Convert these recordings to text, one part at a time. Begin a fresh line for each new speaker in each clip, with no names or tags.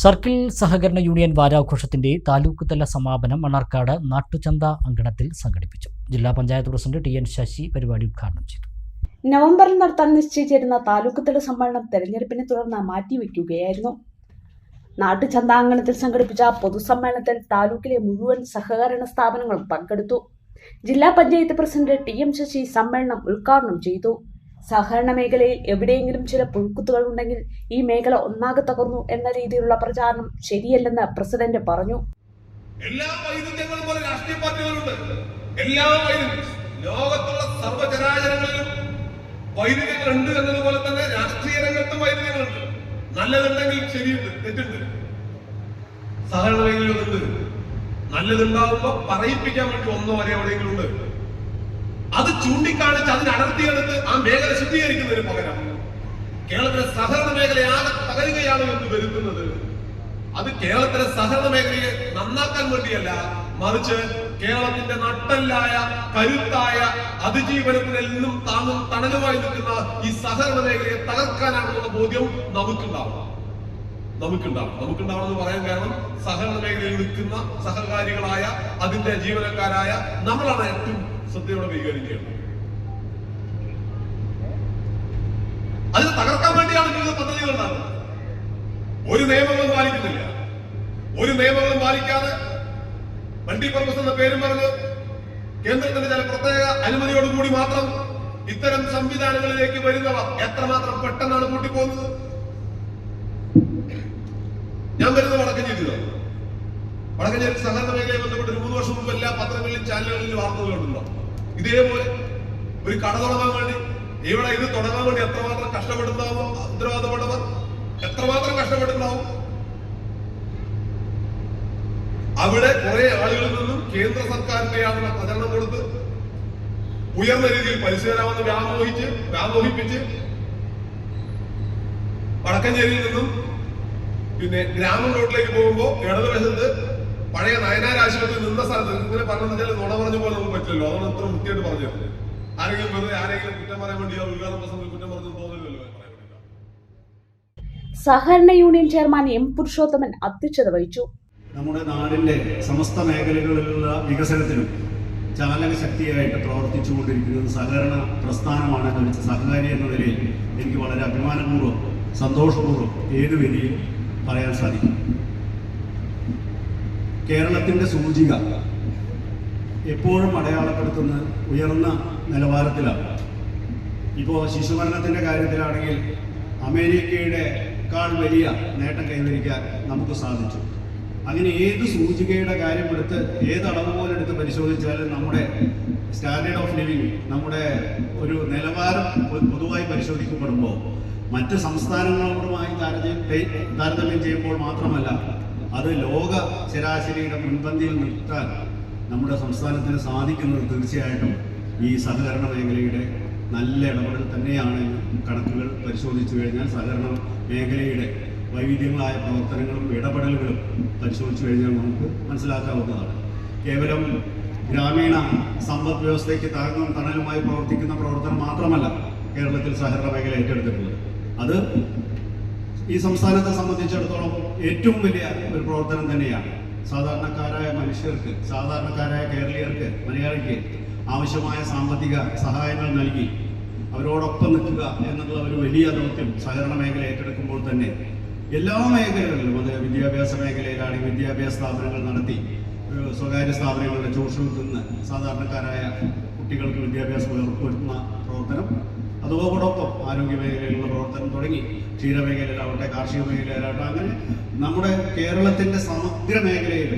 Circle സഹകരണ union വാരാഘോഷത്തിന്റെ taluk തല സമാപനം മണ്ണാർക്കാട് നാട്ടുചന്ത അങ്കണത്തിൽ സംഘടിപ്പിച്ചു. ജില്ലാ panchayat president T N Sasi പരിപാടി ഉദ്ഘാടനം ചെയ്തു.
നവംബറിൽ നടത്താൻ നിശ്ചയിച്ചിരുന്ന താലൂക്ക് തല സമ്മേളനം തെരഞ്ഞെടുപ്പിനെ തുടർന്ന് മാറ്റിവെക്കുകയായിരുന്നു. നാട്ടുചന്ത അങ്കണത്തിൽ സംഘടിപ്പിച്ച പൊതുസമ്മേളനത്തിൽ താലൂക്കിലെ മുഴുവൻ സഹകരണ സ്ഥാപനങ്ങളും പങ്കെടുത്തു. ജില്ലാ panchayat president T M Sasi സമ്മേളനം ഉദ്ഘാടനം ചെയ്തു. സഹകരണ മേഖലയിൽ എവിടെയെങ്കിലും ചില പുഴുക്കുത്തുകൾ ഉണ്ടെങ്കിൽ ഈ മേഖല ഒന്നാകെ തകർന്നു എന്ന രീതിയിലുള്ള പ്രചാരണം ശരിയല്ലെന്ന് പ്രസിഡന്റ് പറഞ്ഞു.
എല്ലാ വൈരുദ്ധ്യങ്ങളും പോലെ രാഷ്ട്രീയ പാർട്ടികളുണ്ട്. എല്ലാ ലോകത്തുള്ള സർവ്വചരാചരങ്ങളിലും വൈരുദ്ധ്യങ്ങളുണ്ട് എന്നതുപോലെ തന്നെ രാഷ്ട്രീയ രംഗത്തും വൈരുദ്ധ്യങ്ങളുണ്ട്. നല്ലതുണ്ടെങ്കിൽ ശരിയുണ്ട്, തെറ്റുണ്ട്. സഹകരണ മേഖലയിലുണ്ട്. നല്ലതുണ്ടാവുമ്പോ പറയിപ്പിക്കാൻ വേണ്ടി ഒന്നോ വരെ എവിടെയെങ്കിലും ഉണ്ട്. അത് ചൂണ്ടിക്കാണിച്ച് അതിന് അടർത്തിയെടുത്ത് ആ മേഖല ശുദ്ധീകരിക്കുന്നതിന് പകരം കേരളത്തിലെ സഹകരണ മേഖലയാകെ തകരുകയാണ് എന്ന് വരുത്തുന്നത്. അത് കേരളത്തിലെ സഹകരണ മേഖലയെ നന്നാക്കാൻ വേണ്ടിയല്ല, മറിച്ച് കേരളത്തിന്റെ നട്ടല്ലായ കരുത്തായ അതിജീവനത്തിന് എന്നും താങ്ങും തണലുമായി നിൽക്കുന്ന ഈ സഹകരണ മേഖലയെ തകർക്കാനാണെന്നുള്ള ബോധ്യം നമുക്കുണ്ടാവണമെന്ന് പറയാൻ കാരണം സഹകരണ മേഖലയിൽ നിൽക്കുന്ന സഹകാരികളായ അതിന്റെ ജീവനക്കാരായ നമ്മളാണ് ഏറ്റവും ശ്രദ്ധയോടെ കൈകാര്യം ചെയ്യണം. അതിന് തകർക്കാൻ വേണ്ടിയാണ് വിവിധ പദ്ധതികൾ ഉണ്ടാകുന്നത്. ഒരു നിയമങ്ങളും പാലിക്കുന്നില്ല. ഒരു നിയമങ്ങളും പാലിക്കാതെ മൾട്ടിപർപ്പസ് എന്ന പേരും പറഞ്ഞ് കേന്ദ്രത്തിന്റെ ചില പ്രത്യേക അനുമതിയോടുകൂടി മാത്രം ഇത്തരം സംവിധാനങ്ങളിലേക്ക് വരുന്നവർ എത്രമാത്രം പെട്ടെന്നാണ് കൂട്ടിപ്പോകുന്നത്. ഞാൻ വരുന്നത് വടക്കഞ്ചേരിയിലാണ്. വടക്കഞ്ചേരി സഹകരണ മേഖലയെ ബന്ധപ്പെട്ട് 3 വർഷം മുമ്പ് എല്ലാ പത്രങ്ങളിലും ചാനലുകളിലും വാർത്തകൾ കണ്ടുണ്ടോ? ഇതേപോലെ ഒരു കട തുടങ്ങാൻ വേണ്ടി ഇവിടെ ഇത് തുടങ്ങാൻ വേണ്ടി എത്രമാത്രം കഷ്ടപ്പെടുന്നാവോ ഉത്തരവാദപ്പെട്ടവർ എത്രമാത്രം കഷ്ടപ്പെട്ടുണ്ടാവും. അവിടെ കുറെ ആളുകളിൽ നിന്നും കേന്ദ്ര സർക്കാരിന്റെ ആളുകളെ പ്രചരണം കൊടുത്ത് ഉയർന്ന രീതിയിൽ പലിശ തരാമെന്ന് വ്യാമോഹിപ്പിച്ച് വടക്കഞ്ചേരിയിൽ നിന്നും പിന്നെ ഗ്രാമം റോഡിലേക്ക് പോകുമ്പോൾ ഇടതുവശത്ത് പഴയ നയനാർ ആശുപത്രി നിന്ന സ്ഥലത്ത് ഇങ്ങനെ പറഞ്ഞാൽ നുണ പറഞ്ഞ പോലെ നമുക്ക് പറ്റില്ലല്ലോ. അതാണ് ഇത്ര വൃത്തിയായിട്ട് പറഞ്ഞു. ആരെങ്കിലും വെറുതെ ആരെങ്കിലും കുറ്റം പറയാൻ വേണ്ടി ഉദ്ഘാടന പ്രസംഗത്തിൽ കുറ്റം പറഞ്ഞു തോന്നില്ലല്ലോ.
സഹകരണ യൂണിയൻ ചെയർമാൻ എം പുരുഷോത്തമൻ അധ്യക്ഷത വഹിച്ചു.
നമ്മുടെ നാടിന്റെ സമസ്ത മേഖലകളിലുള്ള വികസനത്തിനും ചാലക ശക്തിയായിട്ട് പ്രവർത്തിച്ചുകൊണ്ടിരിക്കുന്നത് സഹകരണ പ്രസ്ഥാനമാണ്. ഒരു സഹകാരി എന്ന നിലയിൽ എനിക്ക് വളരെ അഭിമാനപൂർവ്വം സന്തോഷപൂർവ്വം ഏത് വരിയും പറയാൻ സാധിക്കും. കേരളത്തിൻ്റെ സൂചിക എപ്പോഴും അടയാളപ്പെടുത്തുന്ന ഉയർന്ന നിലവാരത്തിലാണ്. ഇപ്പോൾ ശിശുമരണത്തിൻ്റെ കാര്യത്തിലാണെങ്കിൽ അമേരിക്കയുടെക്കാൾ വലിയ നേട്ടം കൈവരിക്കാൻ നമുക്ക് സാധിച്ചു. അങ്ങനെ ഏത് സൂചികയുടെ കാര്യമെടുത്ത് ഏത് അളവുപോലെടുത്ത് പരിശോധിച്ചാലും നമ്മുടെ സ്റ്റാൻഡേർഡ് ഓഫ് ലിവിങ്, നമ്മുടെ ഒരു നിലവാരം പൊതുവായി പരിശോധിക്കപ്പെടുമ്പോൾ മറ്റ് സംസ്ഥാനങ്ങളോടുമായി താരതമ്യം ചെയ്യുമ്പോൾ മാത്രമല്ല, അത് ലോക ശരാശരിയുടെ മുൻപന്തിയിൽ നിർത്താൻ നമ്മുടെ സംസ്ഥാനത്തിന് സാധിക്കുന്നത് തീർച്ചയായിട്ടും ഈ സഹകരണ മേഖലയുടെ നല്ല ഇടപെടൽ തന്നെയാണ്. കണക്കുകൾ പരിശോധിച്ചു കഴിഞ്ഞാൽ സഹകരണ മേഖലയുടെ വൈവിധ്യങ്ങളായ പ്രവർത്തനങ്ങളും ഇടപെടലുകളും പരിശോധിച്ചു കഴിഞ്ഞാൽ നമുക്ക് മനസ്സിലാക്കാവുന്നതാണ്. കേവലം ഗ്രാമീണ സമ്പദ് വ്യവസ്ഥയ്ക്ക് താങ്ങും തണലുമായി പ്രവർത്തിക്കുന്ന പ്രവർത്തനം മാത്രമല്ല കേരളത്തിൽ സഹകരണ മേഖല ഏറ്റെടുത്തിട്ടുള്ളത്. അത് ഈ സംസ്ഥാനത്തെ സംബന്ധിച്ചിടത്തോളം ഏറ്റവും വലിയ ഒരു പ്രവർത്തനം തന്നെയാണ്. സാധാരണക്കാരായ മനുഷ്യർക്ക്, സാധാരണക്കാരായ കേരളീയർക്ക്, മലയാളിക്ക് ആവശ്യമായ സാമ്പത്തിക സഹായങ്ങൾ നൽകി അവരോടൊപ്പം നിൽക്കുക എന്നുള്ള ഒരു വലിയ ദൗത്യം സഹകരണ മേഖല ഏറ്റെടുക്കുമ്പോൾ തന്നെ എല്ലാ മേഖലകളിലും, അത് വിദ്യാഭ്യാസ മേഖലയിലാണെങ്കിൽ വിദ്യാഭ്യാസ സ്ഥാപനങ്ങൾ നടത്തി സ്വകാര്യ സ്ഥാപനങ്ങളുടെ ചൂഷണത്തിൽ നിന്ന് സാധാരണക്കാരായ കുട്ടികൾക്ക് വിദ്യാഭ്യാസം ഉറപ്പുവരുത്തുന്ന പ്രവർത്തനം, അതോടൊപ്പം ആരോഗ്യ മേഖലയിലുള്ള പ്രവർത്തനം തുടങ്ങി ക്ഷീരമേഖലയിലാവട്ടെ, കാർഷിക മേഖലയിലാവട്ടെ, അങ്ങനെ നമ്മുടെ കേരളത്തിൻ്റെ സമഗ്ര മേഖലയിൽ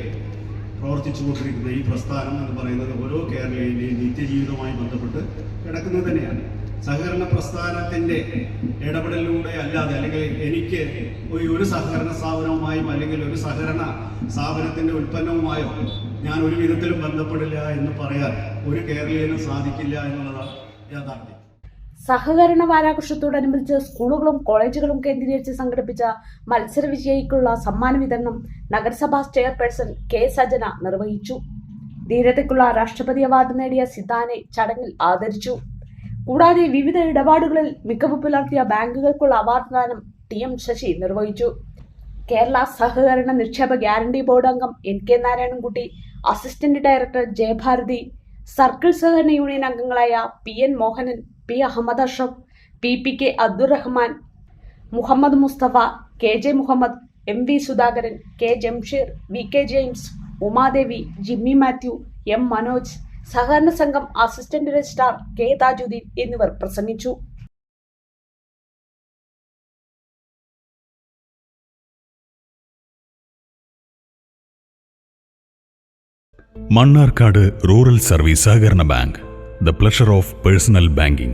പ്രവർത്തിച്ചു കൊണ്ടിരിക്കുന്ന ഈ പ്രസ്ഥാനം എന്ന് പറയുന്നത് ഓരോ കേരളീയൻ്റെയും നിത്യജീവിതവുമായി ബന്ധപ്പെട്ട് കിടക്കുന്നത് തന്നെയാണ്. സഹകരണ പ്രസ്ഥാനത്തിൻ്റെ ഇടപെടലിലൂടെ അല്ലാതെ, അല്ലെങ്കിൽ എനിക്ക് ഒരു സഹകരണ സ്ഥാപനവുമായും അല്ലെങ്കിൽ ഒരു സഹകരണ സ്ഥാപനത്തിൻ്റെ ഉൽപ്പന്നവുമായോ ഞാൻ ഒരു വിധത്തിലും ബന്ധപ്പെടില്ല എന്ന് പറയാൻ ഒരു കേരളീയനും സാധിക്കില്ല എന്നുള്ളതാണ് യാഥാർത്ഥ്യം.
സഹകരണ വാരാഘോഷത്തോടനുബന്ധിച്ച് സ്കൂളുകളും കോളേജുകളും കേന്ദ്രീകരിച്ച് സംഘടിപ്പിച്ച മത്സര വിജയിക്കുള്ള സമ്മാന വിതരണം നഗരസഭാ ചെയർപേഴ്സൺ കെ സജന നിർവഹിച്ചു. ധീരതയ്ക്കുള്ള രാഷ്ട്രപതി അവാർഡ് നേടിയ സിതാനെ ചടങ്ങിൽ ആദരിച്ചു. കൂടാതെ വിവിധ ഇടപാടുകളിൽ മികവ് പുലർത്തിയ ബാങ്കുകൾക്കുള്ള അവാർഡ് ദാനം ടി എം ശശി നിർവഹിച്ചു. കേരള സഹകരണ നിക്ഷേപ ഗ്യാരണ്ടി ബോർഡ് അംഗം NK Narayanankutty, assistant director Jayabharathi, circle സഹകരണ യൂണിയൻ അംഗങ്ങളായ PN Mohanan, P Ahammed Ashraf, PPK Abdurahman, Muhammad Musthafa, KJ Muhammad, MV Sudhakaran, K Jamsheer, VK James, Umadevi, Jimmy Mathew, M Manoj, സഹകരണ സംഘം അസിസ്റ്റന്റ് രജിസ്ട്രാർ K താജുദ്ദീൻ എന്നിവർ പ്രസംഗിച്ചു.
മണ്ണാർക്കാട് റൂറൽ സർവീസ് സഹകരണ bank. The pleasure of personal banking.